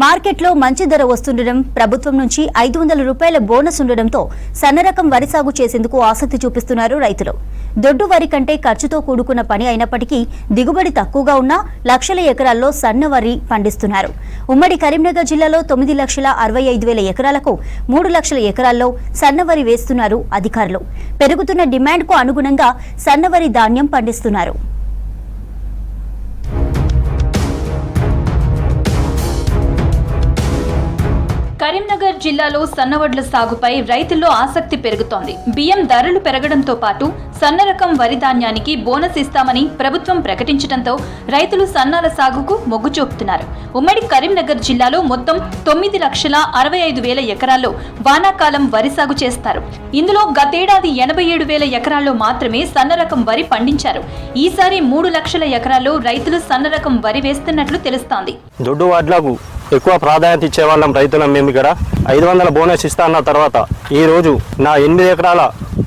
మార్కెట్లో మంచి ధర వస్తుండడం, ప్రభుత్వం నుంచి 500 రూపాయల బోనస్ ఉండడంతో సన్నరకం వరి సాగు చేసేందుకు ఆసక్తి చూపిస్తున్నారు రైతులు. దొడ్డు వరి కంటే ఖర్చుతో కూడుకున్న పని అయినప్పటికీ దిగుబడి తక్కువగా ఉన్నా లక్షల ఎకరాల్లో సన్న వరి పండిస్తున్నారు. ఉమ్మడి కరీంనగర్ జిల్లాలో 9,65,000 ఎకరాలకు 3 లక్షల ఎకరాల్లో సన్నవరి వేస్తున్నారు అధికారులు. పెరుగుతున్న డిమాండ్కు అనుగుణంగా సన్నవరి ధాన్యం పండిస్తున్నారు. కరీంనగర్ జిల్లాలో సన్నవడ్ల సాగుపై రైతుల్లో ఆసక్తి పెరుగుతోంది. బియ్యం ధరలు పెరగడంతో పాటు సన్న రకం వరి ధాన్యానికి బోనస్ ఇస్తామని ప్రభుత్వం ప్రకటించడంతో రైతులు సన్నాల సాగుకు మొగ్గు చూపుతున్నారు. ఉమ్మడి కరీంనగర్ జిల్లాలో మొత్తం 9,65,000 ఎకరాల్లో వానాకాలం వరి సాగు చేస్తారు. ఇందులో గతేడాది 87,000 ఎకరాల్లో మాత్రమే సన్న రకం వరి పండించారు. ఈసారి 3 లక్షల ఎకరాల్లో రైతులు సన్న రకం వరి వేస్తున్నట్లు తెలుస్తోంది. దొడ్డు వడ్లకు ఎక్కువ ప్రాధాన్యత ఇచ్చేవాళ్ళం రైతులం. మేము ఇక్కడ 500 బోనస్ ఇస్తా అన్న తర్వాత ఈరోజు నా 8 ఎకరాల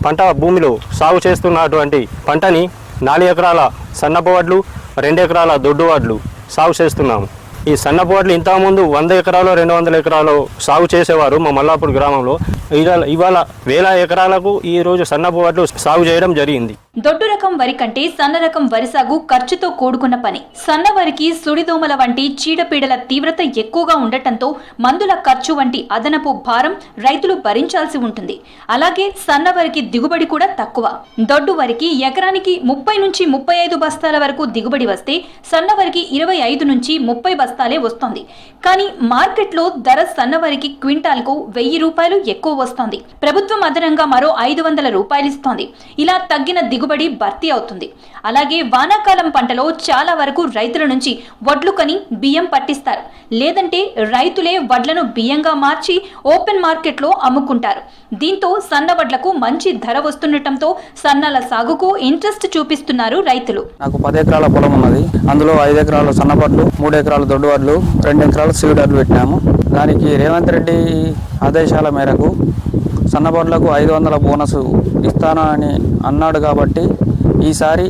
పంట భూమిలో సాగు చేస్తున్నటువంటి పంటని 4 ఎకరాల సన్నపు వడ్లు, 2 ఎకరాల దొడ్డు వడ్లు సాగు చేస్తున్నాము. ఈ సన్నపు వడ్లు ఇంతకుముందు 100 ఎకరాలు 200 ఎకరాలు సాగు చేసేవారు మా మల్లాపూర్ గ్రామంలో. ఇవాళ 1000 ఎకరాలకు ఈరోజు సన్నపు వడ్లు సాగు చేయడం జరిగింది. దొడ్డు రకం వరి కంటే సన్న రకం వరి సాగు ఖర్చుతో కూడుకున్న పని. సన్న వరికి సుడిదోమల వంటి చీడపీడల తీవ్రత ఎక్కువగా ఉండటంతో మందుల ఖర్చు వంటి అదనపు భారం రైతులు భరించాల్సి ఉంటుంది. అలాగే సన్న వరికి దిగుబడి కూడా తక్కువ. దొడ్డు వరికి ఎకరానికి 30 నుంచి 35 బస్తాల వరకు దిగుబడి వస్తే సన్న వరికి 25 నుంచి 30 బస్తాలే వస్తోంది. కానీ మార్కెట్లో ధర సన్న వరికి క్వింటాల్కు 1000 రూపాయలు ఎక్కువ వస్తోంది. ప్రభుత్వం అదనంగా మరో 500 రూపాయలు ఇస్తోంది. ఇలా తగ్గిన దిగుబడి భర్తీ అవుతుంది. అలాగే వానాకాలం పంటలో చాలా వరకు రైతుల నుంచి వడ్లు కొని బియ్యం పట్టిస్తారు. లేదంటే రైతులే వడ్లను బియ్యంగా మార్చి ఓపెన్ మార్కెట్లో అమ్ముకుంటారు. దీంతో సన్న వడ్లకు మంచి ధర వస్తుండటంతో సన్నాల సాగుకు ఇంట్రెస్ట్ చూపిస్తున్నారు రైతులు. నాకు 10 ఎకరాల పొలం ఉన్నది. అందులో 5 ఎకరాల సన్న వడ్లు, 3 ఎకరాల దొడ్డు వడ్లు, 2 ఎకరాల సీడర్లు పెట్టినాము. దానికి రేవంత్ రెడ్డి ఆదేశాల మేరకు సన్నబొడ్లకు 500 బోనస్ ఇస్తానని అన్నాడు. కాబట్టి ఈసారి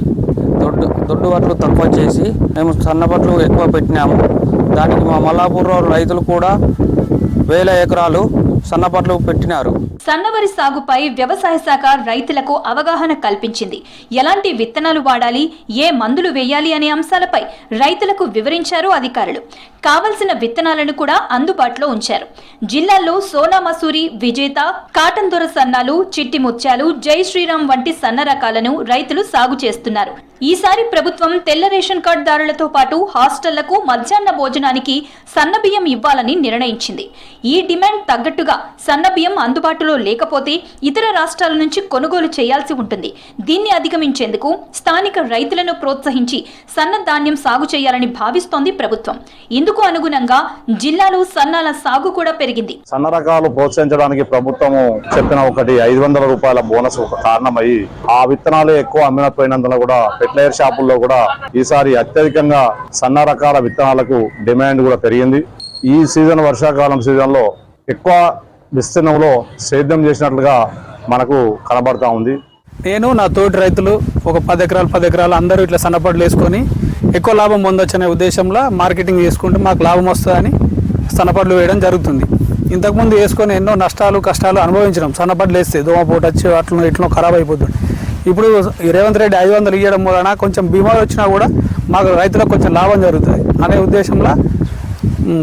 దొడ్డు వడ్లు తక్కువ చేసి మేము సన్నబొడ్లు ఎక్కువ పెట్టినాము. దానికి మా మల్లాపూర్ రైతులు కూడా 1000 ఎకరాలు సన్నపట్లు పెట్టినారు. సన్నవరి సాగుపై వ్యవసాయ శాఖ రైతులకు అవగాహన కల్పించింది. ఎలాంటి విత్తనాలు వాడాలి, ఏ మందులు వేయాలి అనే అంశాలపై రైతులకు వివరించారు అధికారులు. కావలసిన విత్తనాలను కూడా అందుబాటులో ఉంచారు. జిల్లాల్లో సోనా మసూరి, విజేత, కాటన్ దొర సన్నాలు, చిట్టి ముత్యాలు, జై శ్రీరామ్ వంటి సన్న రకాలను రైతులు సాగు చేస్తున్నారు. ఈసారి ప్రభుత్వం తెల్ల రేషన్ కార్డు దారులతో పాటు హాస్టళ్లకు మధ్యాహ్న భోజనానికి సన్న బియ్యం ఇవ్వాలని నిర్ణయించింది. ఈ డిమాండ్ తగ్గట్టుగా సన్న బియ్యం అందుబాటులో లేకపోతే ఇతర రాష్ట్రాల నుంచి కొనుగోలు చేయాల్సి ఉంటుంది. దీన్ని అధిగమించేందుకు స్థానిక రైతులను ప్రోత్సహించి సన్న ధాన్యం సాగు చేయాలని భావిస్తోంది ప్రభుత్వం. ఇందుకు అనుగుణంగా జిల్లాలో సన్నాల సాగు కూడా పెరిగింది. సన్న రకాలు ప్రోత్సహించడానికి ప్రభుత్వం చెప్పిన 500 రూపాయల బోనస్ ఒక కారణమై ఆ విత్తనాలు ఎక్కువ అమ్మినపోయినందున కూడా ఫెర్టిలైజర్ షాపుల్లో కూడా ఈసారి అత్యధికంగా సన్న రకాల విత్తనాలకు డిమాండ్ కూడా పెరిగింది. ఈ సీజన్ వర్షాకాలం సీజన్లో ఎక్కువ విస్తీర్ణంలో సేద్యం చేసినట్లుగా మనకు కనబడతా ఉంది. నేను నా తోటి రైతులు ఒక 10 ఎకరాలు అందరూ ఇట్లా సన్నపడ్లు వేసుకొని ఎక్కువ లాభం పొందొచ్చనే ఉద్దేశంలో మార్కెటింగ్ చేసుకుంటే మాకు లాభం వస్తుందని సన్నపడ్లు వేయడం జరుగుతుంది. ఇంతకుముందు వేసుకొని ఎన్నో నష్టాలు కష్టాలు అనుభవించడం. సన్నపడ్లు వేస్తే దోమపోటు వచ్చి అట్లా ఇట్లా ఖరాబ్ అయిపోతుంది. ఇప్పుడు రేవంత్ రెడ్డి 500 ఇవ్వడం వలన కొంచెం బీమారు వచ్చినా కూడా మాకు రైతులకు కొంచెం లాభం జరుగుతుంది అనే ఉద్దేశంలో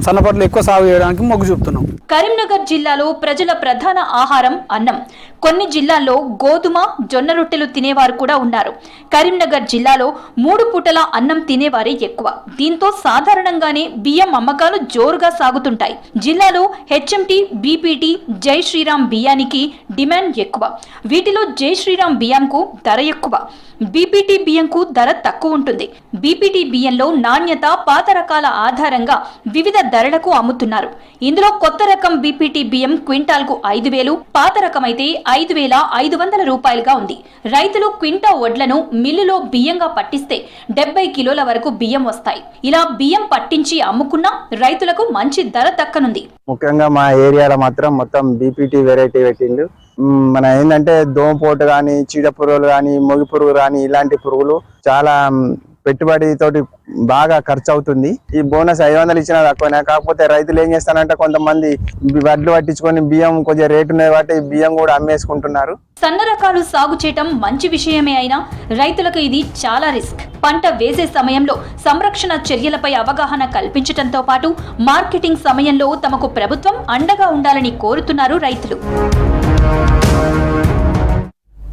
సన్నపట్లు ఎక్కువ సాగు చేయడానికి మొగ్గు చూపుతున్నాం. కరీంనగర్ జిల్లాలో ప్రజల ప్రధాన ఆహారం అన్నం. కొన్ని జిల్లాల్లో గోధుమ, జొన్న రొట్టెలు తినేవారు కూడా ఉన్నారు. కరీంనగర్ జిల్లాలో 3 పూటల అన్నం తినేవారే ఎక్కువ. దీంతో సాధారణంగానే బియ్యం అమ్మకాలు జోరుగా సాగుతుంటాయి. జిల్లాలో హెచ్ఎంటీ, బీపీటీ, జై శ్రీరామ్ బియ్యానికి డిమాండ్ ఎక్కువ. వీటిలో జై శ్రీరామ్ బియ్యంకు ధర ఎక్కువ, బీపీటీ బియ్యంకు ధర తక్కువ ఉంటుంది. బీపీటీ బియ్యంలో నాణ్యత, పాత రకాల ఆధారంగా వివిధ ధరలకు అమ్ముతున్నారు. ఇందులో కొత్త రకం బీపీటీ బియ్యం క్వింటాల్కు 5,000, పాత రకమైతే 5,500 రూపాయలుగా ఉంది. రైతులు క్వింటా వడ్లను మిల్లులో బియ్యంగా పట్టిస్తే 70 కిలోల వరకు బియ్యం వస్తాయి. ఇలా బియ్యం పట్టించి అమ్ముకున్నా రైతులకు మంచి ధర దక్కనుంది. ముఖ్యంగా మా ఏరియాలో మాత్రం మొత్తం బీపీటీ వెరైటీ పెట్టిండు. మన ఏంటంటే దోమపోటు కానీ, చీడ పురుగులు కానీ, మొగి పురుగు కానీ ఇలాంటి పురుగులు చాలా పెట్టుబడి తోటి బాగా ఖర్చు అవుతుంది. ఈ బోనస్ 500 ఇచ్చినా తక్కువనే. కాకపోతే రైతులు ఏం చేస్తారంటే కొంతమంది వడ్లు పట్టించుకొని బియ్యం కొద్దిగా రేటు ఉన్నది కాబట్టి బియ్యం కూడా అమ్మేసుకుంటున్నారు. సన్న రకాలు సాగు చేయటం మంచి విషయమే అయినా రైతులకు ఇది చాలా రిస్క్. పంట వేసే సమయంలో సంరక్షణ చర్యలపై అవగాహన కల్పించడంతో పాటు మార్కెటింగ్ సమయంలో తమకు ప్రభుత్వం అండగా ఉండాలని కోరుతున్నారు రైతులు.